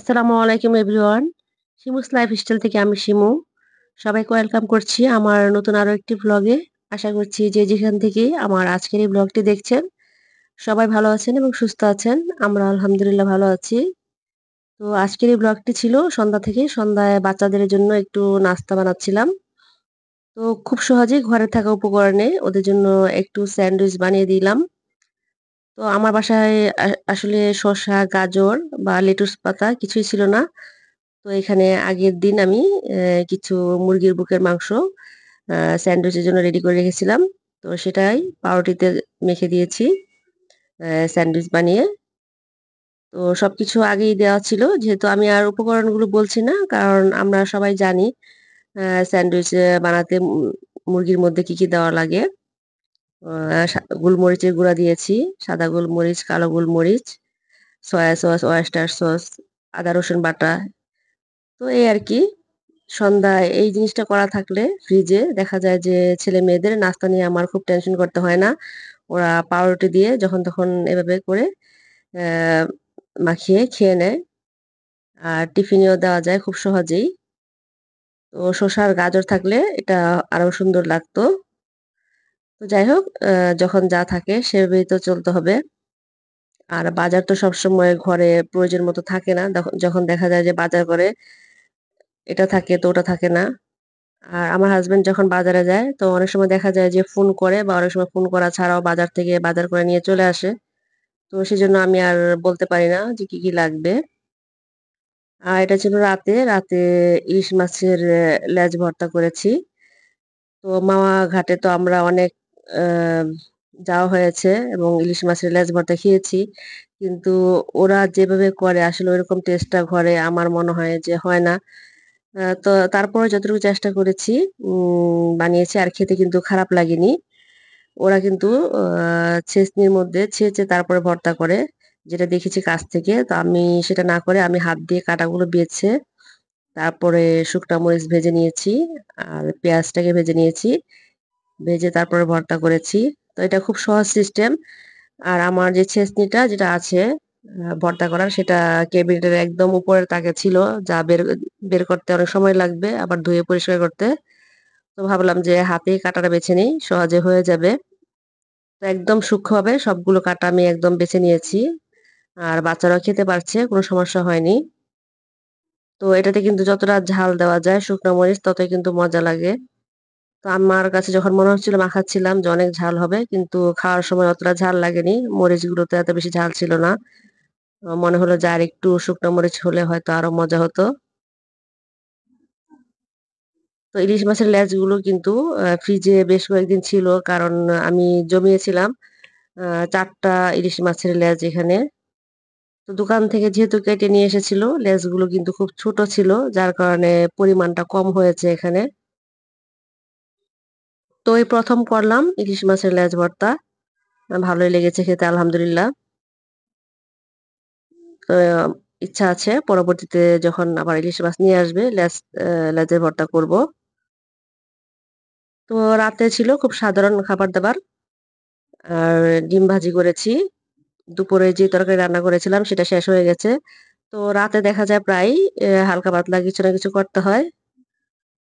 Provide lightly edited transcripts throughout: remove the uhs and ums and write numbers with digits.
আসসালামু আলাইকুম everyone. শিমুস lifestyle থেকে আমি শিমু। সবাইকে ওয়েলকাম করছি আমার নতুন আরো একটি ভ্লগে। আশা করছি যে যেখান থেকে আমার আজকের এই ভ্লগটি দেখছেন, সবাই ভালো আছেন এবং সুস্থ আছেন। আমরা আলহামদুলিল্লাহ ভালো আছি। তো আজকের এই ভ্লগটি ছিল সন্ধ্যা থেকে। সন্ধ্যায় বাচ্চাদের জন্য একটু নাস্তা বানাচ্ছিলাম। তো খুব সহজেই ঘরে থাকা উপকরণে ওদের জন্য একটু স্যান্ডউইচ বানিয়ে দিলাম। তো আমার বাসায় আসলে শসা, গাজর বা লেটুস পাতা কিছুই ছিল না। তো এখানে আগের দিন আমি কিছু মুরগির বুকের মাংস স্যান্ডউইচের জন্য রেডি করে রেখেছিলাম। তো সেটাই পাউরুটিতে মেখে দিয়েছি স্যান্ডউইচ বানিয়ে। তো সবকিছু আগেই দেওয়া ছিল। যেহেতু আমি আর উপকরণগুলো বলছি না, কারণ আমরা সবাই জানি স্যান্ডউইচ বানাতে মুরগির মধ্যে কি, কি দেওয়া লাগে। গোলমরিচের গুঁড়া দিয়েছি, সাদা গোলমরিচ, কালো গোলমরিচ, সয়া সস, ওয়েস্টার সস, আদা রসুন বাটা। তো এই আরকি। সন্ধ্যায় এই জিনিসটা করা থাকলে ফ্রিজে দেখা যায় যে ছেলে-মেয়েদের নাস্তা নিয়ে আমার খুব টেনশন করতে হয় না। ওরা পাউরুটি দিয়ে যখন তখন এভাবে করে অ্যা মাখিয়ে খেয়ে নেয়। আর টিফিনেও দেওয়া যায় খুব সহজেই। তো শসা আর গাজর থাকলে এটা আরো সুন্দর লাগতো। তো যাই হোক, যখন যা থাকে সেভাবেই তো চলতে হবে। আর বাজার তো সবসময় ঘরে প্রয়োজন মতো থাকে না। যখন দেখা যায় যে বাজার করে এটা থাকে তো ওটা থাকে না। আর আমার হাসব্যান্ড যখন বাজারে যায় তো অনেক সময় দেখা যায় যে ফোন করে বা অনেক সময় ফোন করা ছাড়াও বাজার থেকে বাজার করে নিয়ে চলে আসে। তো সেজন্য আমি আর বলতে পারি না যে কি, কি লাগবে। আর এটা ছিল রাতে। রাতে ইলিশ মাছের লেজ ভর্তা করেছি। তো মাওয়া ঘাটে তো আমরা অনেক আ যাওয়া হয়েছে এবং ইলিশ মাছের লেজ ভর্তা খেয়েছি। কিন্তু ওরা যেভাবে করে আসলে ওইরকম টেস্টটা ঘরে আমার মনে হয় যে হয় না। তো তারপরে যতটুকু চেষ্টা করেছি বানিয়েছি আর খেতে কিন্তু খারাপ লাগেনি। ওরা কিন্তু আ ছেঁচনির মধ্যে ছেঁচে তারপরে ভর্তা করে, যেটা দেখেছি কাছ থেকে। তো আমি সেটা না করে আমি হাত দিয়ে কাঁটাগুলো বেছে তারপরে শুকনা মরিচ ভেজে নিয়েছি। আর পেঁয়াজটাকে ভেজে নিয়েছি। ভেজে তারপরে ভর্তা করেছি। তো এটা খুব সহজ সিস্টেম। আর আমার যে ছেঁচনিটা যেটা আছে ভর্তা করার, সেটা কেবিনেটের একদম উপরের তাকে ছিল। যা বের করতে অনেক সময় লাগবে, আবার ধুয়ে পরিষ্কার করতে। তো ভাবলাম যে হাতেই কাঁটাটা বেছে নেই, সহজে হয়ে যাবে। তো একদম সূক্ষ্মভাবে সবগুলো কাঁটা আমি একদম বেছে নিয়েছি। আর বাচ্চারাও খেতে পারছে, কোনো সমস্যা হয়নি। তো এটাতে কিন্তু যতটা ঝাল দেওয়া যায় শুকনা মরিচ ততই কিন্তু মজা লাগে। তো আমার কাছে যখন মনে হচ্ছিল মাখাচ্ছিলাম যে অনেক ঝাল হবে, কিন্তু খাওয়ার সময় অতটা ঝাল লাগেনি। মরিচগুলোতে এত বেশি ঝাল ছিল না। মনে হলো যে আরেকটু শুকনা মরিচ হলে হয়তো আরো মজা হতো। তো ইলিশ মাছের লেজগুলো কিন্তু ফ্রিজে বেশ কয়েকদিন ছিল। কারণ আমি জমিয়েছিলাম ৪ টা ইলিশ মাছের লেজ এখানে। তো দোকান থেকে যেহেতু কেটে নিয়ে এসেছিল, লেজগুলো কিন্তু খুব ছোট ছিল। যার কারণে পরিমাণটা কম হয়েছে এখানে। তো এই ১ম করলাম ইলিশ মাছের লেজ ভর্তা। ভালোই লেগেছে খেতে আলহামদুলিল্লাহ। তো ইচ্ছা আছে পরবর্তীতে যখন আবার ইলিশ মাছ নিয়ে আসবে লেজের ভর্তা করব। তো রাতে ছিল খুব সাধারণ খাবার-দাবার। আর ডিম ভাজি করেছি। দুপুরে যে তরকারি রান্না করেছিলাম সেটা শেষ হয়ে গেছে। তো রাতে দেখা যায় প্রায়ই হালকা পাতলা কিছু না কিছু করতে হয়।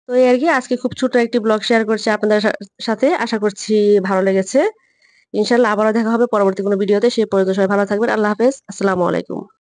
তো এই আরকি আজকে খুব ছোট একটি ব্লগ শেয়ার করছি আপনাদের সাথে। আশা করছি ভালো লেগেছে। ইনশাআল্লাহ আবারও দেখা হবে পরবর্তী কোনো ভিডিওতে। সে পর্যন্ত সবাই ভালো থাকবেন। আল্লাহ হাফেজ। আসসালামু আলাইকুম।